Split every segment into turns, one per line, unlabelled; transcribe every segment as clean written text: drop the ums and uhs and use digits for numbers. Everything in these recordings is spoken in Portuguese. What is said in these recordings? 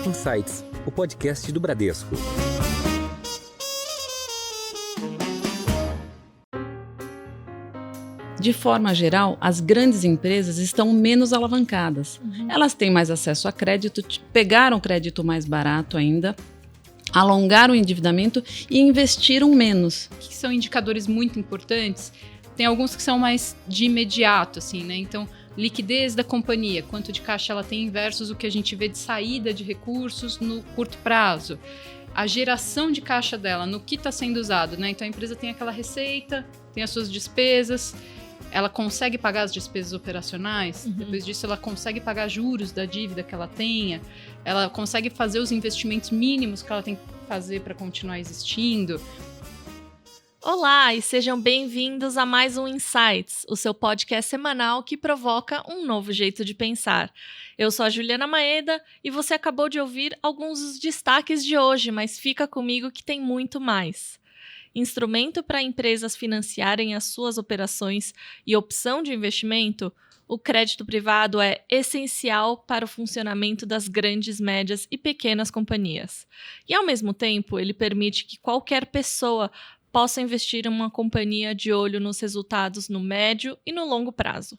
Insights, o podcast do Bradesco.
De forma geral, as grandes empresas estão menos alavancadas. Elas têm mais acesso a crédito, pegaram crédito mais barato ainda, alongaram o endividamento e investiram menos.
Que são indicadores muito importantes. Tem alguns que são mais de imediato, assim, né? Então, liquidez da companhia, quanto de caixa ela tem versus o que a gente vê de saída de recursos no curto prazo. A geração de caixa dela, no que está sendo usado, né? Então, a empresa tem aquela receita, tem as suas despesas, ela consegue pagar as despesas operacionais, depois disso ela consegue pagar juros da dívida que ela tenha, ela consegue fazer os investimentos mínimos que ela tem que fazer para continuar existindo.
Olá e sejam bem-vindos a mais um Insights, o seu podcast semanal que provoca um novo jeito de pensar. Eu sou a Juliana Maeda e você acabou de ouvir alguns dos destaques de hoje, mas fica comigo que tem muito mais. Instrumento para empresas financiarem as suas operações e opção de investimento, o crédito privado é essencial para o funcionamento das grandes, médias e pequenas companhias. E, ao mesmo tempo, ele permite que qualquer pessoa possa investir em uma companhia de olho nos resultados no médio e no longo prazo.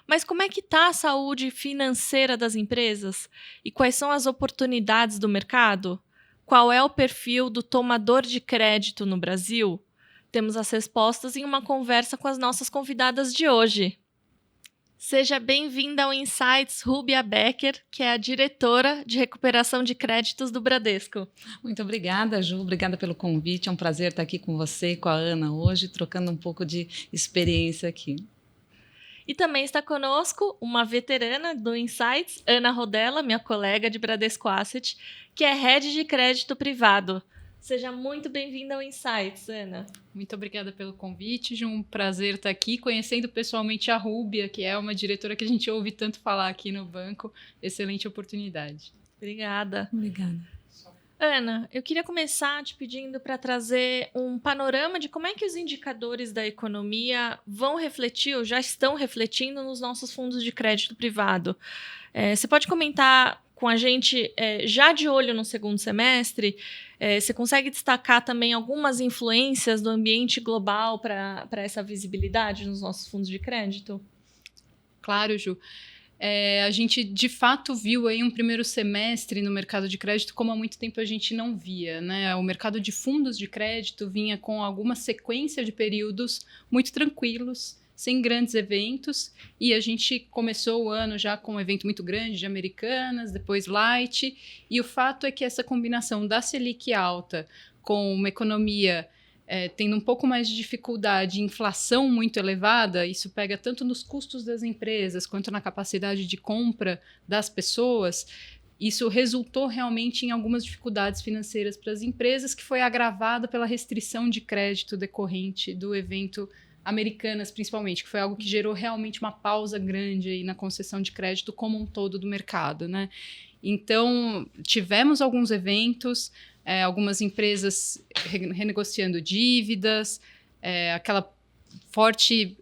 Mas como é que está a saúde financeira das empresas? E quais são as oportunidades do mercado? Qual é o perfil do tomador de crédito no Brasil? Temos as respostas em uma conversa com as nossas convidadas de hoje. Seja bem-vinda ao Insights, Rúbia Becker, que é a diretora de recuperação de créditos do Bradesco.
Muito obrigada, Ju. Obrigada pelo convite. É um prazer estar aqui com você e com a Ana hoje, trocando um pouco de experiência aqui.
E também está conosco uma veterana do Insights, Ana Rodella, minha colega de Bradesco Asset, que é Head de Crédito Privado. Seja muito bem-vinda ao Insights, Ana.
Muito obrigada pelo convite, Ju. Um prazer estar aqui, conhecendo pessoalmente a Rúbia, que é uma diretora que a gente ouve tanto falar aqui no banco. Excelente oportunidade.
Obrigada.
Obrigada.
Ana, eu queria começar te pedindo para trazer um panorama de como é que os indicadores da economia vão refletir ou já estão refletindo nos nossos fundos de crédito privado. Você pode comentar com a gente, já de olho no segundo semestre, você consegue destacar também algumas influências do ambiente global para essa visibilidade nos nossos fundos de crédito?
Claro, Ju. A gente, de fato, viu aí um primeiro semestre no mercado de crédito como há muito tempo a gente não via, né? O mercado de fundos de crédito vinha com alguma sequência de períodos muito tranquilos, sem grandes eventos, e a gente começou o ano já com um evento muito grande de Americanas, depois Light, e o fato é que essa combinação da Selic alta com uma economia tendo um pouco mais de dificuldade, inflação muito elevada, isso pega tanto nos custos das empresas quanto na capacidade de compra das pessoas. Isso resultou realmente em algumas dificuldades financeiras para as empresas, que foi agravada pela restrição de crédito decorrente do evento Americanas, principalmente, que foi algo que gerou realmente uma pausa grande aí na concessão de crédito como um todo do mercado, né? Então, tivemos alguns eventos, algumas empresas renegociando dívidas, aquela forte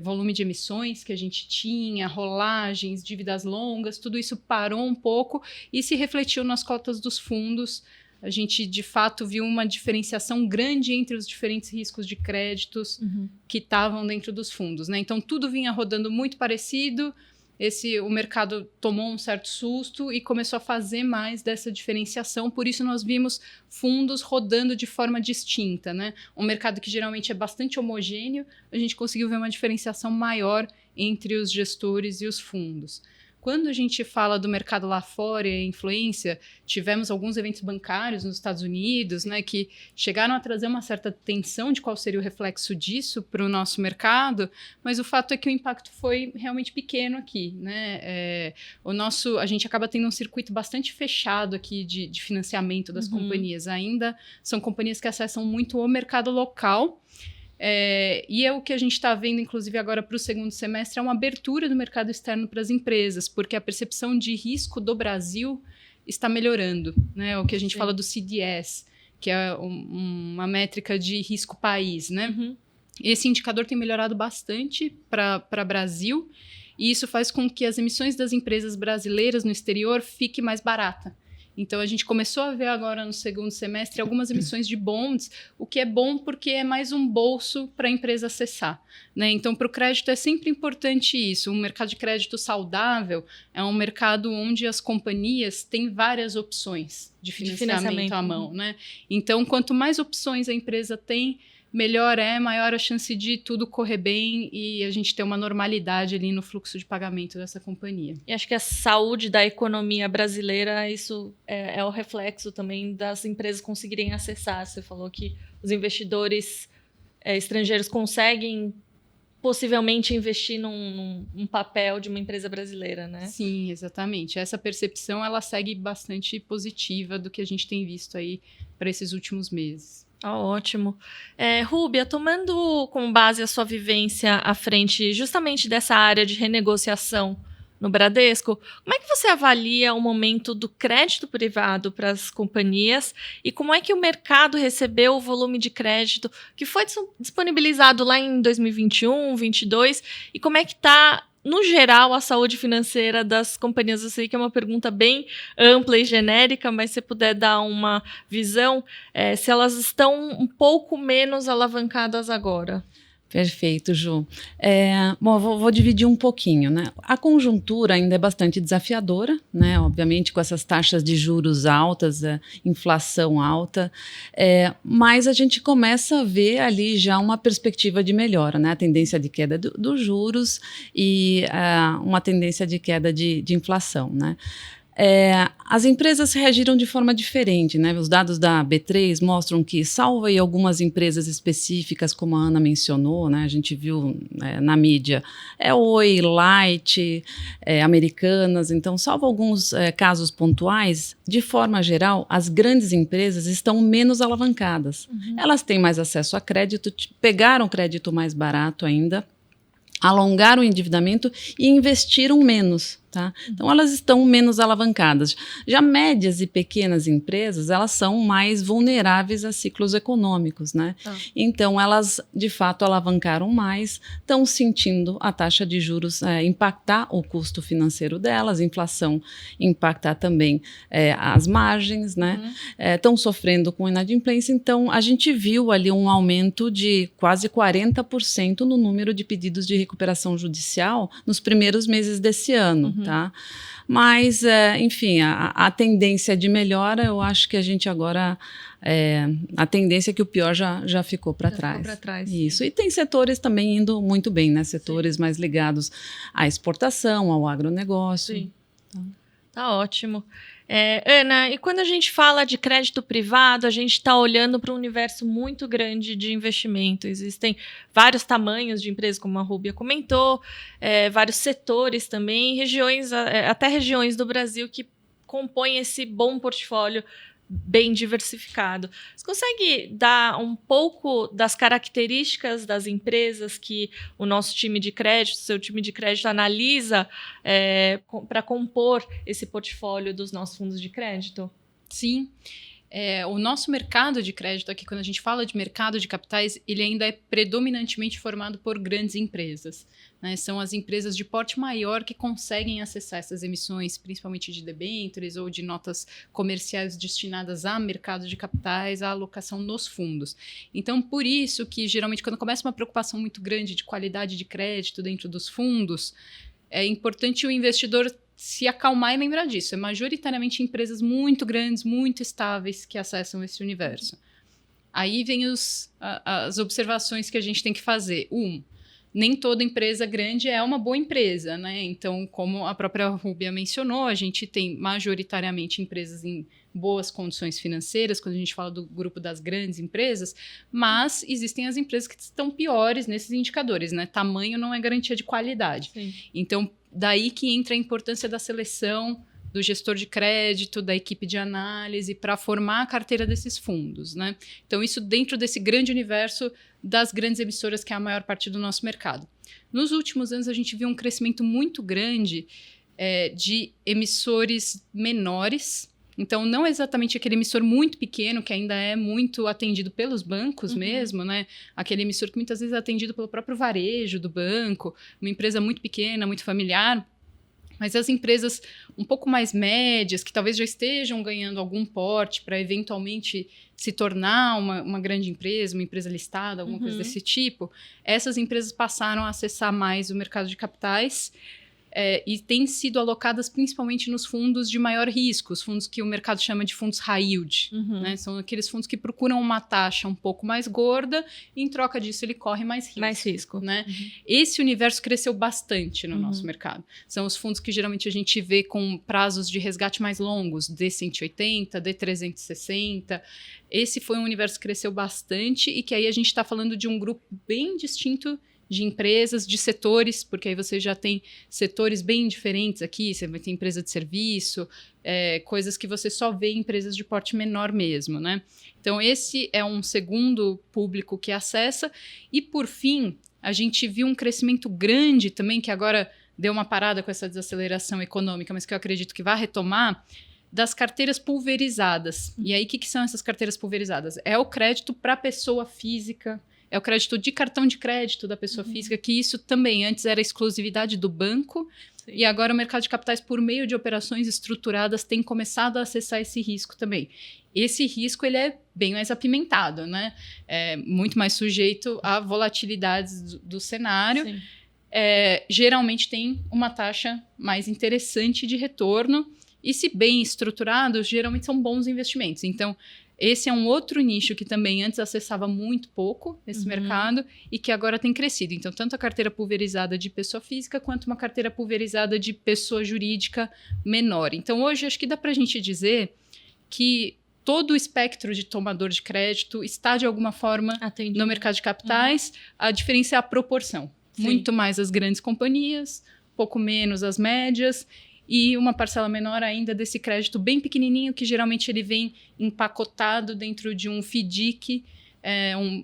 volume de emissões que a gente tinha, rolagens, dívidas longas, tudo isso parou um pouco e se refletiu nas cotas dos fundos. A gente, de fato, viu uma diferenciação grande entre os diferentes riscos de créditos que estavam dentro dos fundos, né? Então, tudo vinha rodando muito parecido. O mercado tomou um certo susto e começou a fazer mais dessa diferenciação. Por isso, nós vimos fundos rodando de forma distinta, né? Um mercado que geralmente é bastante homogêneo, a gente conseguiu ver uma diferenciação maior entre os gestores e os fundos. Quando a gente fala do mercado lá fora e a influência, tivemos alguns eventos bancários nos Estados Unidos, né, que chegaram a trazer uma certa tensão de qual seria o reflexo disso para o nosso mercado, mas o fato é que o impacto foi realmente pequeno aqui, né? A gente acaba tendo um circuito bastante fechado aqui de financiamento das companhias. Ainda são companhias que acessam muito o mercado local. E o que a gente está vendo, inclusive, agora para o segundo semestre, é uma abertura do mercado externo para as empresas, porque a percepção de risco do Brasil está melhorando, né? O que a gente fala do CDS, que é uma métrica de risco país, né? Esse indicador tem melhorado bastante para o Brasil, e isso faz com que as emissões das empresas brasileiras no exterior fiquem mais barata. Então, a gente começou a ver agora no segundo semestre algumas emissões de bonds, o que é bom porque é mais um bolso para a empresa acessar, né? Então, para o crédito é sempre importante isso. Um mercado de crédito saudável é um mercado onde as companhias têm várias opções de financiamento à mão, né? Então, quanto mais opções a empresa tem, melhor maior a chance de tudo correr bem e a gente ter uma normalidade ali no fluxo de pagamento dessa companhia.
E acho que a saúde da economia brasileira, isso é o reflexo também das empresas conseguirem acessar. Você falou que os investidores estrangeiros conseguem possivelmente investir num papel de uma empresa brasileira, né?
Sim, exatamente. Essa percepção, ela segue bastante positiva do que a gente tem visto aí para esses últimos meses.
Ótimo. Rúbia, tomando como base a sua vivência à frente justamente dessa área de renegociação no Bradesco, como é que você avalia o momento do crédito privado para as companhias e como é que o mercado recebeu o volume de crédito que foi disponibilizado lá em 2021, 2022 e como é que está, no geral, a saúde financeira das companhias? Eu sei que é uma pergunta bem ampla e genérica, mas se puder dar uma visão, se elas estão um pouco menos alavancadas agora.
Perfeito, Ju. Bom, vou dividir um pouquinho, né? A conjuntura ainda é bastante desafiadora, né? Obviamente, com essas taxas de juros altas, inflação alta, mas a gente começa a ver ali já uma perspectiva de melhora, né? A tendência de queda dos juros e uma tendência de queda de inflação, né? As empresas reagiram de forma diferente, né? Os dados da B3 mostram que, salvo aí algumas empresas específicas, como a Ana mencionou, né? A gente viu na mídia, Oi, Light, Americanas, então, salvo alguns casos pontuais, de forma geral, as grandes empresas estão menos alavancadas. Elas têm mais acesso a crédito, pegaram crédito mais barato ainda, alongaram o endividamento e investiram menos. Tá? Então, elas estão menos alavancadas. Já médias e pequenas empresas, elas são mais vulneráveis a ciclos econômicos, né? Então, elas, de fato, alavancaram mais, estão sentindo a taxa de juros impactar o custo financeiro delas, a inflação impactar também as margens, né? Estão sofrendo com inadimplência. Então, a gente viu ali um aumento de quase 40% no número de pedidos de recuperação judicial nos primeiros meses desse ano. Tá? Mas, enfim, a tendência de melhora, eu acho que a gente agora, a tendência é que o pior já ficou para trás. Isso, e tem setores também indo muito bem, né? Setores mais ligados à exportação, ao agronegócio.
Sim. Tá ótimo. Ana, e quando a gente fala de crédito privado, a gente está olhando para um universo muito grande de investimento. Existem vários tamanhos de empresas, como a Rúbia comentou, vários setores também, até regiões do Brasil que compõem esse bom portfólio bem diversificado. Você consegue dar um pouco das características das empresas que o nosso time de crédito, seu time de crédito analisa para compor esse portfólio dos nossos fundos de crédito?
Sim. O nosso mercado de crédito aqui, quando a gente fala de mercado de capitais, ele ainda é predominantemente formado por grandes empresas, né? São as empresas de porte maior que conseguem acessar essas emissões, principalmente de debêntures ou de notas comerciais destinadas a mercado de capitais, à alocação nos fundos. Então, por isso que, geralmente, quando começa uma preocupação muito grande de qualidade de crédito dentro dos fundos, é importante o investidor se acalmar e lembrar disso. É majoritariamente empresas muito grandes, muito estáveis que acessam esse universo. Aí vem as observações que a gente tem que fazer. Nem toda empresa grande é uma boa empresa, né? Então, como a própria Rúbia mencionou, a gente tem majoritariamente empresas em boas condições financeiras, quando a gente fala do grupo das grandes empresas, mas existem as empresas que estão piores nesses indicadores, né? Tamanho não é garantia de qualidade.
Sim.
Então, daí que entra a importância da seleção do gestor de crédito, da equipe de análise, para formar a carteira desses fundos, né? Então, isso dentro desse grande universo das grandes emissoras, que é a maior parte do nosso mercado. Nos últimos anos, a gente viu um crescimento muito grande de emissores menores. Então, não exatamente aquele emissor muito pequeno, que ainda é muito atendido pelos bancos mesmo, né? Aquele emissor que muitas vezes é atendido pelo próprio varejo do banco, uma empresa muito pequena, muito familiar. Mas as empresas um pouco mais médias, que talvez já estejam ganhando algum porte para eventualmente se tornar uma grande empresa, uma empresa listada, alguma coisa desse tipo, essas empresas passaram a acessar mais o mercado de capitais e têm sido alocadas principalmente nos fundos de maior risco, os fundos que o mercado chama de fundos high yield. Né? São aqueles fundos que procuram uma taxa um pouco mais gorda e, em troca disso, ele corre mais risco.
Mais risco.
Né? Esse universo cresceu bastante no nosso mercado. São os fundos que geralmente a gente vê com prazos de resgate mais longos, D180, D360. Esse foi um universo que cresceu bastante e que aí a gente está falando de um grupo bem distinto de empresas, de setores, porque aí você já tem setores bem diferentes aqui, você vai ter empresa de serviço, coisas que você só vê em empresas de porte menor mesmo, né? Então, esse é um segundo público que acessa. E, por fim, a gente viu um crescimento grande também, que agora deu uma parada com essa desaceleração econômica, mas que eu acredito que vai retomar, das carteiras pulverizadas. E aí, o que são essas carteiras pulverizadas? É o crédito para a pessoa física, é o crédito de cartão de crédito da pessoa física, que isso também antes era exclusividade do banco. Sim. E agora o mercado de capitais, por meio de operações estruturadas, tem começado a acessar esse risco também. Esse risco ele é bem mais apimentado, né? É muito mais sujeito a volatilidades do cenário. Geralmente tem uma taxa mais interessante de retorno e, se bem estruturados, geralmente são bons investimentos. Então, esse é um outro nicho que também antes acessava muito pouco esse mercado e que agora tem crescido. Então, tanto a carteira pulverizada de pessoa física quanto uma carteira pulverizada de pessoa jurídica menor. Então, hoje, acho que dá para a gente dizer que todo o espectro de tomador de crédito está, de alguma forma, no mercado de capitais. A diferença é a proporção. Sim. Muito mais as grandes companhias, pouco menos as médias, e uma parcela menor ainda desse crédito bem pequenininho, que geralmente ele vem empacotado dentro de um FDIC,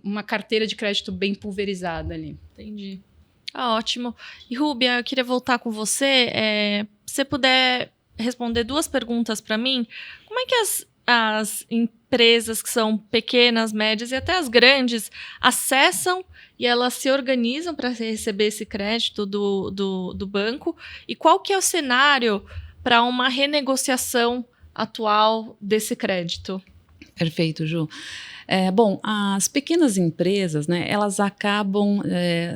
uma carteira de crédito bem pulverizada ali.
Entendi. Ótimo. E, Rúbia, eu queria voltar com você. Se você puder responder 2 perguntas para mim, como é que as empresas que são pequenas, médias e até as grandes acessam e elas se organizam para receber esse crédito do banco? E qual que é o cenário para uma renegociação atual desse crédito?
Perfeito, Ju. Bom, as pequenas empresas, né, elas acabam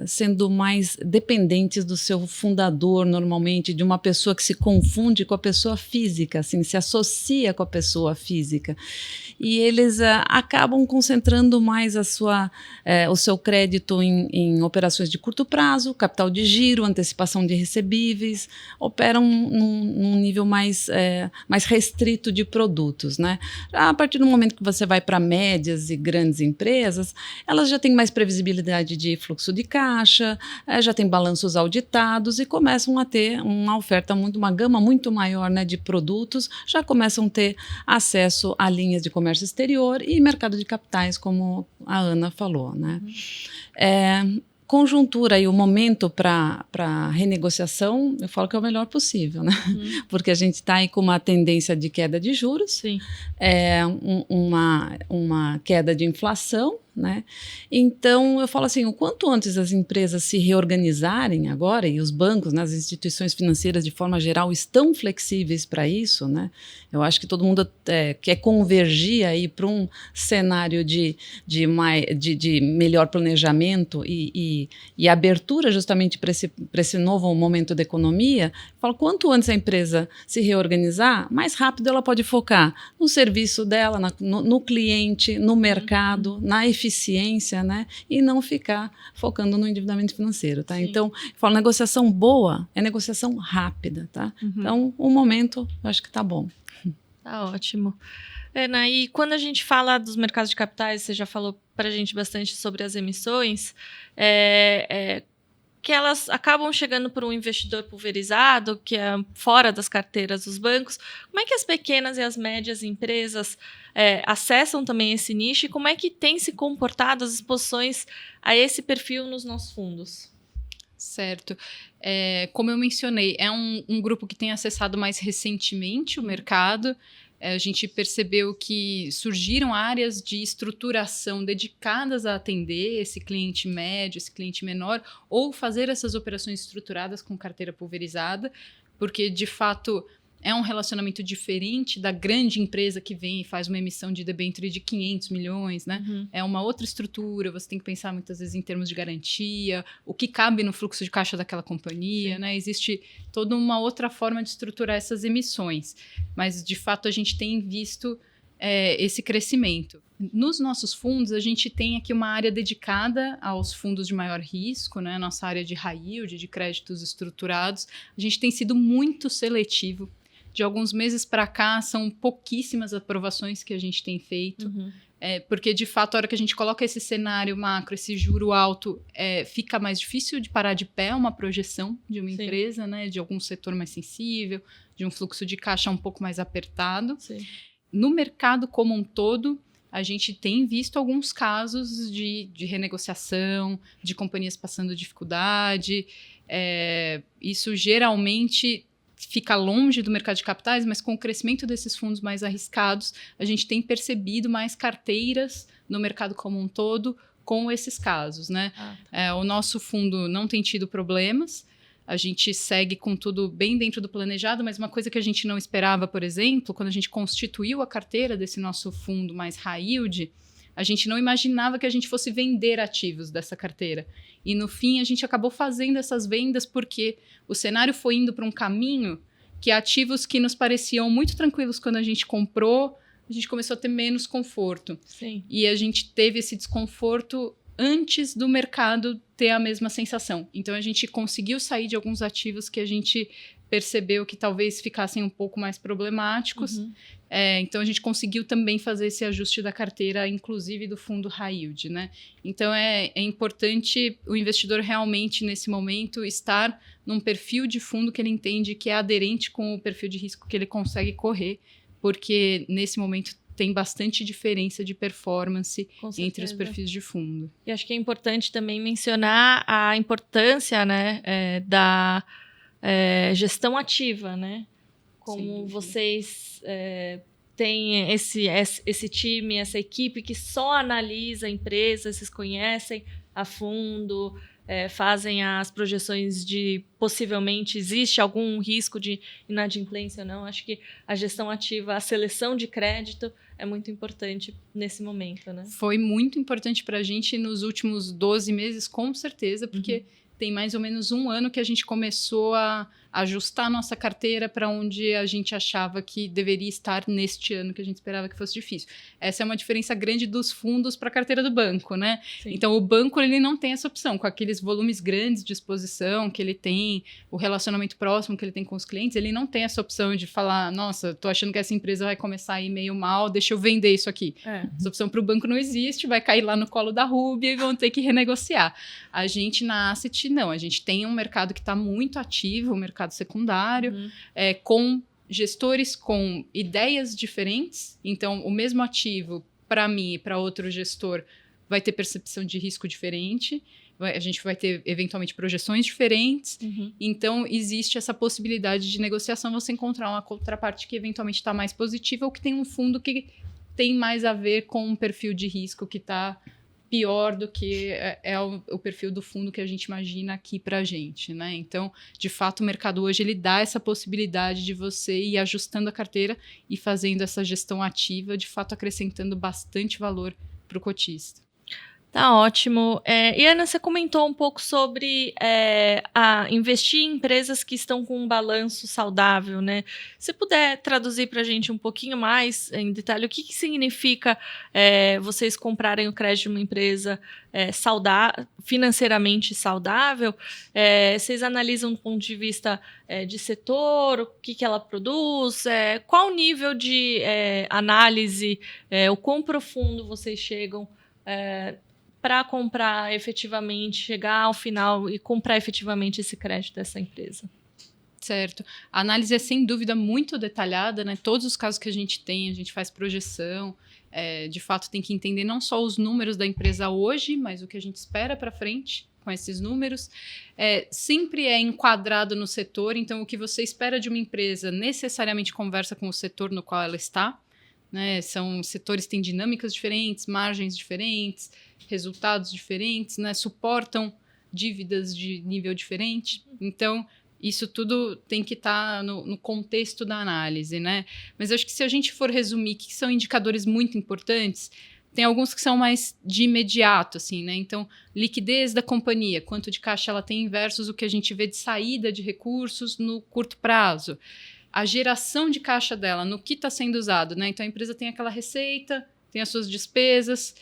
sendo mais dependentes do seu fundador, normalmente, de uma pessoa que se confunde com a pessoa física, assim, se associa com a pessoa física. E eles acabam concentrando mais o seu crédito em operações de curto prazo, capital de giro, antecipação de recebíveis, operam num nível mais restrito de produtos, né? A partir do momento que você vai para médias e grandes empresas, elas já têm mais previsibilidade de fluxo de caixa, já têm balanços auditados e começam a ter uma gama muito maior, né, de produtos, já começam a ter acesso a linhas de comércio exterior e mercado de capitais, como a Ana falou, né? Conjuntura e o momento para renegociação, eu falo que é o melhor possível, né? Porque a gente está aí com uma tendência de queda de juros,
Sim.
Uma queda de inflação, né? Então, eu falo assim, o quanto antes as empresas se reorganizarem agora, e os bancos, né, as instituições financeiras de forma geral estão flexíveis para isso, né? Eu acho que todo mundo quer convergir aí para um cenário de melhor planejamento e abertura justamente para esse novo momento da economia. Eu falo, quanto antes a empresa se reorganizar, mais rápido ela pode focar no serviço dela, no cliente, no mercado, na eficiência, né? E não ficar focando no endividamento financeiro, tá? Sim. Então, eu falo, negociação boa é negociação rápida, tá? Então, o momento, eu acho que tá bom.
Tá ótimo. Ana, e quando a gente fala dos mercados de capitais, você já falou pra gente bastante sobre as emissões, que elas acabam chegando por um investidor pulverizado, que é fora das carteiras dos bancos. Como é que as pequenas e as médias empresas acessam também esse nicho e como é que tem se comportado as exposições a esse perfil nos nossos fundos?
Certo. Como eu mencionei, é um grupo que tem acessado mais recentemente o mercado. A gente percebeu que surgiram áreas de estruturação dedicadas a atender esse cliente médio, esse cliente menor, ou fazer essas operações estruturadas com carteira pulverizada, porque, de fato, é um relacionamento diferente da grande empresa que vem e faz uma emissão de debênture de 500 milhões, né? É uma outra estrutura, você tem que pensar muitas vezes em termos de garantia, o que cabe no fluxo de caixa daquela companhia, né? Existe toda uma outra forma de estruturar essas emissões, mas, de fato, a gente tem visto esse crescimento. Nos nossos fundos, a gente tem aqui uma área dedicada aos fundos de maior risco, né? Nossa área de high yield, de créditos estruturados. A gente tem sido muito seletivo. De alguns meses para cá, são pouquíssimas aprovações que a gente tem feito. Porque, de fato, a hora que a gente coloca esse cenário macro, esse juro alto, fica mais difícil de parar de pé uma projeção de uma empresa, né? De algum setor mais sensível, de um fluxo de caixa um pouco mais apertado.
Sim.
No mercado como um todo, a gente tem visto alguns casos de renegociação, de companhias passando dificuldade. Isso geralmente fica longe do mercado de capitais, mas com o crescimento desses fundos mais arriscados, a gente tem percebido mais carteiras no mercado como um todo com esses casos, né? O nosso fundo não tem tido problemas, a gente segue com tudo bem dentro do planejado, mas uma coisa que a gente não esperava, por exemplo, quando a gente constituiu a carteira desse nosso fundo mais high yield, a gente não imaginava que a gente fosse vender ativos dessa carteira. E, no fim, a gente acabou fazendo essas vendas porque o cenário foi indo para um caminho que ativos que nos pareciam muito tranquilos quando a gente comprou, a gente começou a ter menos conforto.
Sim.
E a gente teve esse desconforto antes do mercado ter a mesma sensação. Então, a gente conseguiu sair de alguns ativos que a gente percebeu que talvez ficassem um pouco mais problemáticos. Então, a gente conseguiu também fazer esse ajuste da carteira, inclusive do fundo high yield, né? Então, é importante o investidor realmente, nesse momento, estar num perfil de fundo que ele entende que é aderente com o perfil de risco que ele consegue correr, porque, nesse momento, tem bastante diferença de performance entre os perfis de fundo.
E acho que é importante também mencionar a importância, né, da gestão ativa, né? Como vocês têm esse time, essa equipe que só analisa a empresa, vocês conhecem a fundo, fazem as projeções de possivelmente existe algum risco de inadimplência ou não. Acho que a gestão ativa, a seleção de crédito é muito importante nesse momento, né?
Foi muito importante para a gente nos últimos 12 meses, com certeza, porque tem mais ou menos um ano que a gente começou a ajustar a nossa carteira para onde a gente achava que deveria estar neste ano, que a gente esperava que fosse difícil. Essa é uma diferença grande dos fundos para a carteira do banco, né?
Sim.
Então, o banco ele não tem essa opção, com aqueles volumes grandes de exposição que ele tem, o relacionamento próximo que ele tem com os clientes, ele não tem essa opção de falar, nossa, tô achando que essa empresa vai começar a ir meio mal, deixa eu vender isso aqui. Essa opção para o banco não existe, vai cair lá no colo da Rúbia e vão ter que renegociar. A gente, na Asset, não. A gente tem um mercado que está muito ativo, o mercado secundário, com gestores com ideias diferentes. Então, o mesmo ativo, para mim e para outro gestor, vai ter percepção de risco diferente. A gente vai ter, eventualmente, projeções diferentes. Então, existe essa possibilidade de negociação, você encontrar uma contraparte que, eventualmente, está mais positiva ou que tem um fundo que tem mais a ver com um perfil de risco que está pior do que o perfil do fundo que a gente imagina aqui para a gente, né? Então, de fato, o mercado hoje ele dá essa possibilidade de você ir ajustando a carteira e fazendo essa gestão ativa, de fato, acrescentando bastante valor para o cotista.
Tá ótimo. E Ana, você comentou um pouco sobre investir em empresas que estão com um balanço saudável, né? Se puder traduzir para a gente um pouquinho mais em detalhe, o que significa vocês comprarem o crédito de uma empresa financeiramente saudável? Vocês analisam do ponto de vista de setor, o que ela produz, qual o nível de análise, o quão profundo vocês chegam para comprar efetivamente, chegar ao final e comprar efetivamente esse crédito dessa empresa?
Certo. A análise é, sem dúvida, muito detalhada, né? Todos os casos que a gente tem, a gente faz projeção. De fato, tem que entender não só os números da empresa hoje, mas o que a gente espera para frente com esses números. Sempre é enquadrado no setor, então o que você espera de uma empresa necessariamente conversa com o setor no qual ela está. Né? São setores que têm dinâmicas diferentes, margens diferentes, resultados diferentes, né? Suportam dívidas de nível diferente. Então, isso tudo tem que estar no contexto da análise, né? Mas eu acho que se a gente for resumir, que são indicadores muito importantes, tem alguns que são mais de imediato, assim, né? Então, liquidez da companhia, quanto de caixa ela tem versus o que a gente vê de saída de recursos no curto prazo. A geração de caixa dela, no que está sendo usado, né? Então, a empresa tem aquela receita, tem as suas despesas,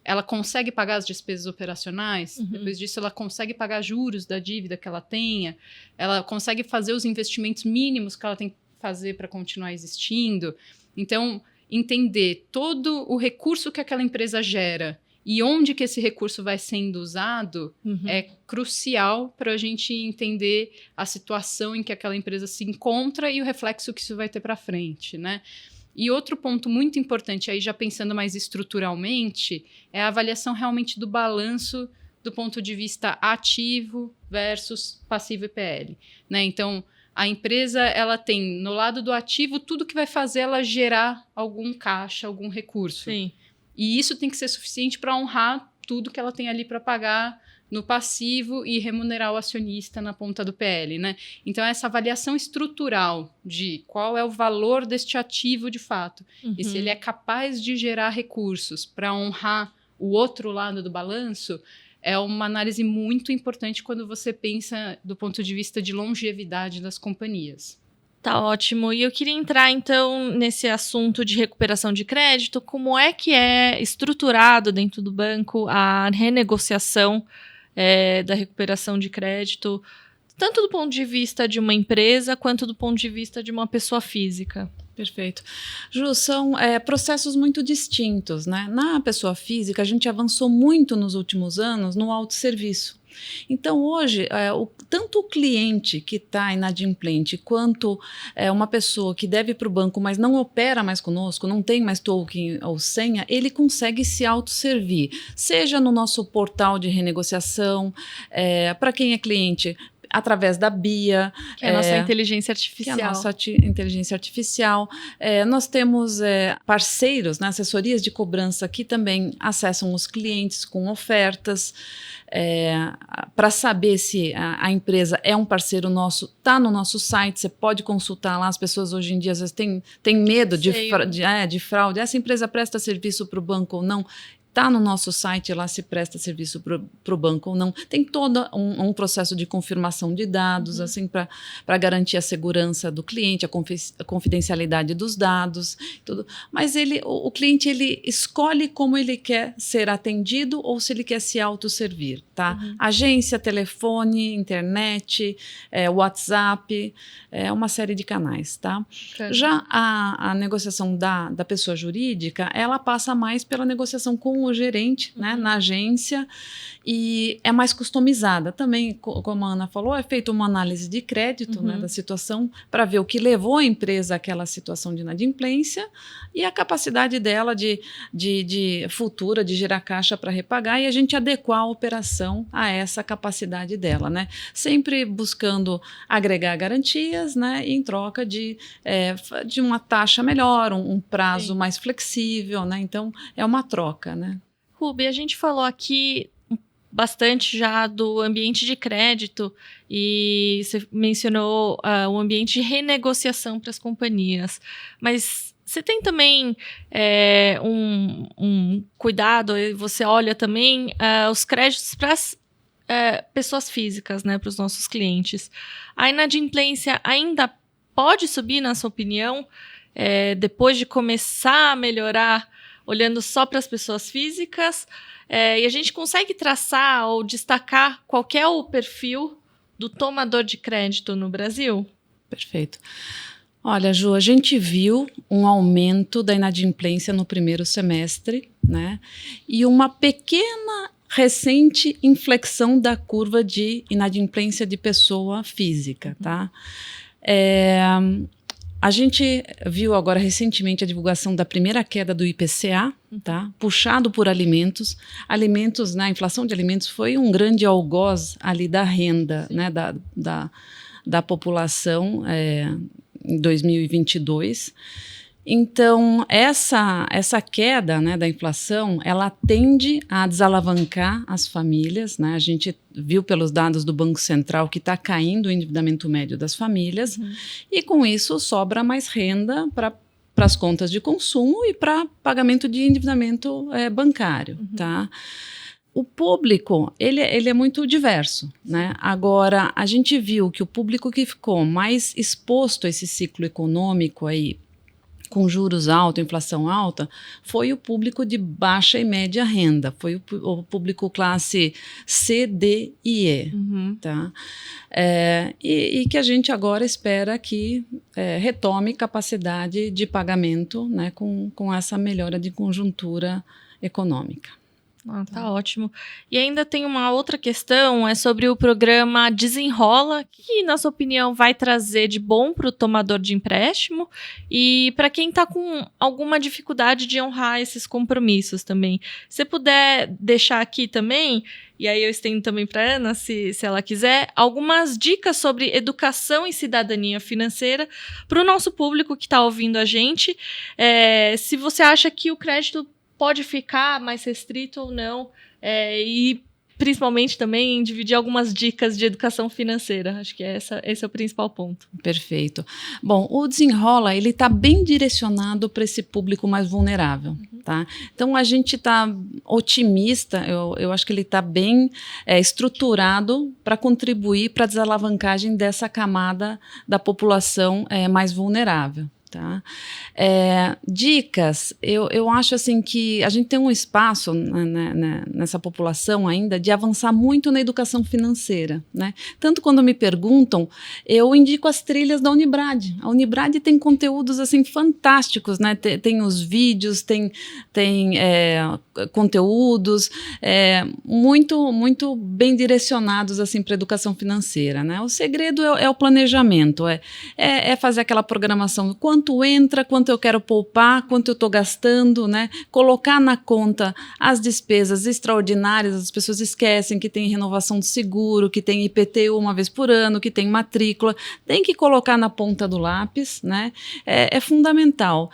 ela consegue pagar as despesas operacionais, depois disso ela consegue pagar juros da dívida que ela tenha, ela consegue fazer os investimentos mínimos que ela tem que fazer para continuar existindo. Então, entender todo o recurso que aquela empresa gera e onde que esse recurso vai sendo usado é crucial para a gente entender a situação em que aquela empresa se encontra e o reflexo que isso vai ter para frente, né? E outro ponto muito importante, aí já pensando mais estruturalmente, é a avaliação realmente do balanço do ponto de vista ativo versus passivo e PL, né? Então, a empresa, ela tem no lado do ativo tudo que vai fazer ela gerar algum caixa, algum recurso.
Sim.
E isso tem que ser suficiente para honrar tudo que ela tem ali para pagar no passivo e remunerar o acionista na ponta do PL, né? Então, essa avaliação estrutural de qual é o valor deste ativo de fato e se ele é capaz de gerar recursos para honrar o outro lado do balanço é uma análise muito importante quando você pensa do ponto de vista de longevidade das companhias.
Tá ótimo. E eu queria entrar, então, nesse assunto de recuperação de crédito. Como é que é estruturado dentro do banco a renegociação da recuperação de crédito, tanto do ponto de vista de uma empresa, quanto do ponto de vista de uma pessoa física?
Perfeito. Ju, são processos muito distintos, né? Na pessoa física, a gente avançou muito nos últimos anos no autosserviço. Então, hoje, tanto o cliente que está inadimplente, quanto uma pessoa que deve ir para o banco, mas não opera mais conosco, não tem mais token ou senha, ele consegue se autosservir, seja no nosso portal de renegociação, para quem é cliente, através da BIA.
Que é a nossa inteligência artificial.
Que é a nossa inteligência artificial. Nós temos parceiros, né, assessorias de cobrança que também acessam os clientes com ofertas. Para saber se a empresa é um parceiro nosso, está no nosso site, você pode consultar lá. As pessoas hoje em dia às vezes têm medo de fraude. Essa empresa presta serviço para o banco ou não? Está no nosso site, lá se presta serviço para o banco ou não. Tem todo um processo de confirmação de dados, assim, para garantir a segurança do cliente, a confidencialidade dos dados, tudo. Mas o cliente ele escolhe como ele quer ser atendido ou se ele quer se autosservir, tá? Agência, telefone, internet, WhatsApp, uma série de canais, tá? Já a negociação da pessoa jurídica, ela passa mais pela negociação com o gerente, né, na agência, e é mais customizada. Também, como a Ana falou, é feita uma análise de crédito, né, da situação, para ver o que levou a empresa àquela situação de inadimplência e a capacidade dela de futura, de gerar caixa para repagar, e a gente adequar a operação a essa capacidade dela, né? Sempre buscando agregar garantias, né, em troca de uma taxa melhor, um prazo mais flexível, né? Então, é uma troca, né?
Rubi, a gente falou aqui bastante já do ambiente de crédito e você mencionou o ambiente de renegociação para as companhias, mas você tem também um cuidado, você olha também os créditos para as pessoas físicas, né, para os nossos clientes. A inadimplência ainda pode subir, na sua opinião, depois de começar a melhorar olhando só para as pessoas físicas, e a gente consegue traçar ou destacar qual que é o perfil do tomador de crédito no Brasil?
Perfeito. Olha, Ju, a gente viu um aumento da inadimplência no primeiro semestre, né? E uma pequena recente inflexão da curva de inadimplência de pessoa física, tá? A gente viu agora recentemente a divulgação da primeira queda do IPCA, tá? Puxado por alimentos. Alimentos, né? A inflação de alimentos foi um grande algoz ali da renda, né? Da população em 2022. Então, essa queda, né, da inflação, ela tende a desalavancar as famílias, né? A gente viu pelos dados do Banco Central que está caindo o endividamento médio das famílias, e com isso sobra mais renda para as contas de consumo e para pagamento de endividamento bancário, tá? O público, ele é muito diverso, né? Agora, a gente viu que o público que ficou mais exposto a esse ciclo econômico aí, com juros altos, inflação alta, foi o público de baixa e média renda, foi o público classe C, D e E, tá? E que a gente agora espera que retome capacidade de pagamento, né, com essa melhora de conjuntura econômica.
Tá ótimo. E ainda tem uma outra questão, é sobre o programa Desenrola, que, na sua opinião, vai trazer de bom para o tomador de empréstimo e para quem está com alguma dificuldade de honrar esses compromissos também. Se puder deixar aqui também, e aí eu estendo também para a Ana, se ela quiser, algumas dicas sobre educação e cidadania financeira para o nosso público que está ouvindo a gente. Se você acha que o crédito pode ficar mais restrito ou não, e principalmente também dividir algumas dicas de educação financeira. Acho que esse é o principal ponto.
Perfeito. Bom, o Desenrola, ele está bem direcionado para esse público mais vulnerável, tá? Então, a gente está otimista, eu acho que ele está bem estruturado para contribuir para a desalavancagem dessa camada da população mais vulnerável. Tá? Dicas, eu acho assim que a gente tem um espaço nessa população ainda de avançar muito na educação financeira, né? Tanto quando me perguntam, eu indico as trilhas da Unibrad. A Unibrad tem conteúdos assim fantásticos, né? Tem os vídeos, tem conteúdos muito bem direcionados assim para a educação financeira, né? O segredo é o planejamento, é fazer aquela programação, quanto entra, quanto eu quero poupar, quanto eu estou gastando, né? Colocar na conta as despesas extraordinárias. As pessoas esquecem que tem renovação de seguro, que tem IPTU uma vez por ano, que tem matrícula. Tem que colocar na ponta do lápis, né? É fundamental.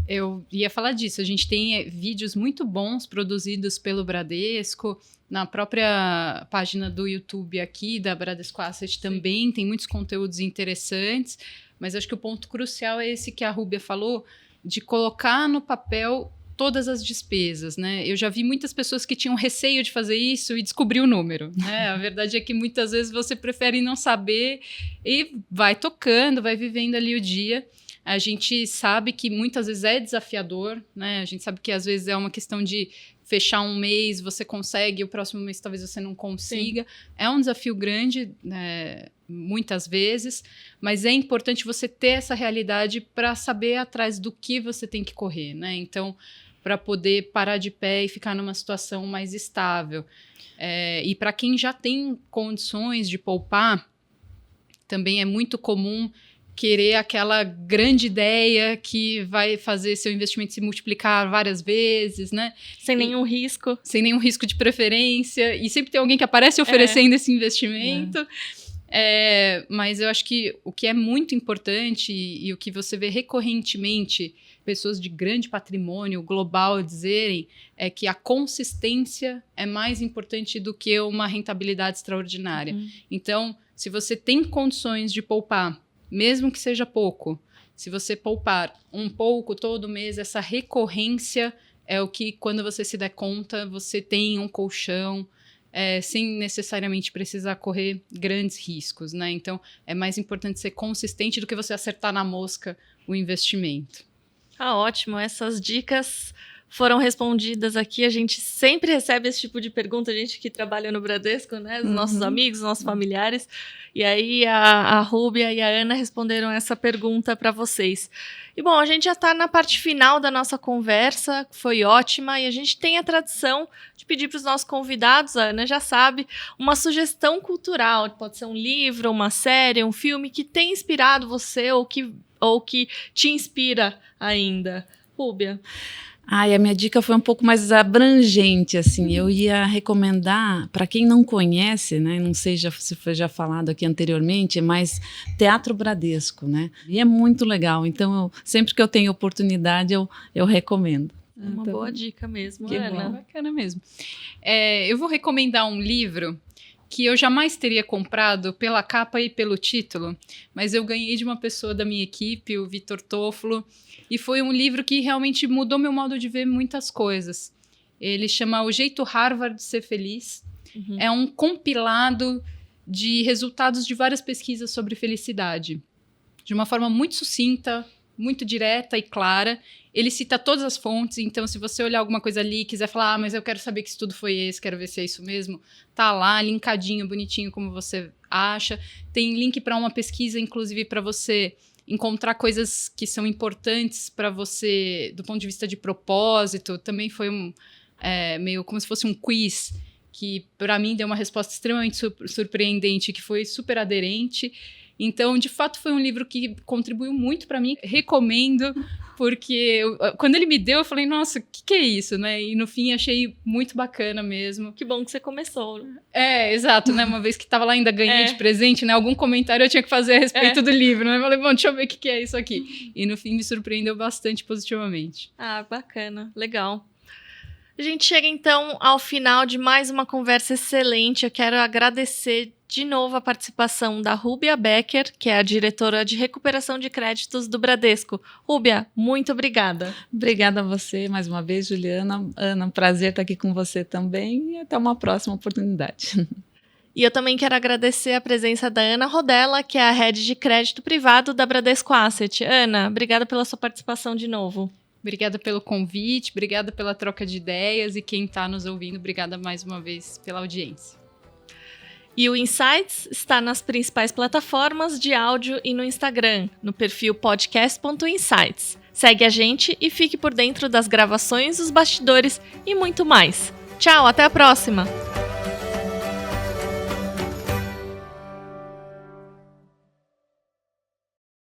Eu ia falar disso. A gente tem vídeos muito bons produzidos pelo Bradesco. Na própria página do YouTube aqui, da Bradesco Asset também, tem muitos conteúdos interessantes. Mas acho que o ponto crucial é esse que a Rúbia falou, de colocar no papel todas as despesas, né? Eu já vi muitas pessoas que tinham receio de fazer isso e descobrir o número, né? A verdade é que muitas vezes você prefere não saber e vai tocando, vai vivendo ali o dia. A gente sabe que muitas vezes é desafiador, né? A gente sabe que às vezes é uma questão de fechar um mês, você consegue, o próximo mês talvez você não consiga. Sim. É um desafio grande, né, muitas vezes, mas é importante você ter essa realidade para saber atrás do que você tem que correr, né? Então, para poder parar de pé e ficar numa situação mais estável. E para quem já tem condições de poupar, também é muito comum querer aquela grande ideia que vai fazer seu investimento se multiplicar várias vezes, né?
Sem nenhum risco.
Sem nenhum risco de preferência. E sempre tem alguém que aparece oferecendo esse investimento. Mas eu acho que o que é muito importante e o que você vê recorrentemente pessoas de grande patrimônio global dizerem é que a consistência é mais importante do que uma rentabilidade extraordinária. Então, se você tem condições de poupar, mesmo que seja pouco, se você poupar um pouco todo mês, essa recorrência é o que, quando você se der conta, você tem um colchão, sem necessariamente precisar correr grandes riscos, né? Então, é mais importante ser consistente do que você acertar na mosca o investimento.
Ótimo. Essas dicas foram respondidas aqui. A gente sempre recebe esse tipo de pergunta, a gente que trabalha no Bradesco, né? Os nossos amigos, nossos familiares. E aí a Rúbia e a Ana responderam essa pergunta para vocês. E bom, a gente já está na parte final da nossa conversa, foi ótima, e a gente tem a tradição de pedir para os nossos convidados, a Ana já sabe, uma sugestão cultural. Pode ser um livro, uma série, um filme que tenha inspirado você ou que te inspira ainda. Rúbia?
A minha dica foi um pouco mais abrangente, assim. Eu ia recomendar, para quem não conhece, né, não sei se foi já falado aqui anteriormente, mas Teatro Bradesco, né? E é muito legal. Então, sempre que eu tenho oportunidade, eu recomendo.
Uma boa dica mesmo,
Que
Ana.
bom.
Bacana mesmo. Eu vou recomendar um livro que eu jamais teria comprado pela capa e pelo título, mas eu ganhei de uma pessoa da minha equipe, o Vitor Toffolo, e foi um livro que realmente mudou meu modo de ver muitas coisas. Ele chama O Jeito Harvard de Ser Feliz.
Uhum.
É um compilado de resultados de várias pesquisas sobre felicidade, de uma forma muito sucinta, muito direta e clara. Ele cita todas as fontes, então se você olhar alguma coisa ali e quiser falar, mas eu quero saber que estudo foi esse, quero ver se é isso mesmo, tá lá, linkadinho, bonitinho, como você acha. Tem link para uma pesquisa, inclusive, para você encontrar coisas que são importantes para você, do ponto de vista de propósito. Também foi meio como se fosse um quiz, que para mim deu uma resposta extremamente surpreendente, que foi super aderente. Então, de fato, foi um livro que contribuiu muito para mim. Recomendo, porque quando ele me deu, eu falei, nossa, o que é isso, né? E no fim, achei muito bacana mesmo.
Que bom que você começou.
Exato, né? Uma vez que estava lá, ainda ganhei de presente, né? Algum comentário eu tinha que fazer a respeito do livro, né? Eu falei, bom, deixa eu ver o que é isso aqui. E no fim, me surpreendeu bastante positivamente.
Bacana. Legal. A gente chega, então, ao final de mais uma conversa excelente. Eu quero agradecer de novo a participação da Rúbia Becker, que é a diretora de recuperação de créditos do Bradesco. Rúbia, muito obrigada.
Obrigada a você mais uma vez, Juliana. Ana, um prazer estar aqui com você também e até uma próxima oportunidade.
E eu também quero agradecer a presença da Ana Rodella, que é a Head de Crédito Privado da Bradesco Asset. Ana, obrigada pela sua participação de novo.
Obrigada pelo convite, obrigada pela troca de ideias e quem está nos ouvindo, obrigada mais uma vez pela audiência.
E o Insights está nas principais plataformas de áudio e no Instagram, no perfil podcast.insights. Segue a gente e fique por dentro das gravações, os bastidores e muito mais. Tchau, até a próxima!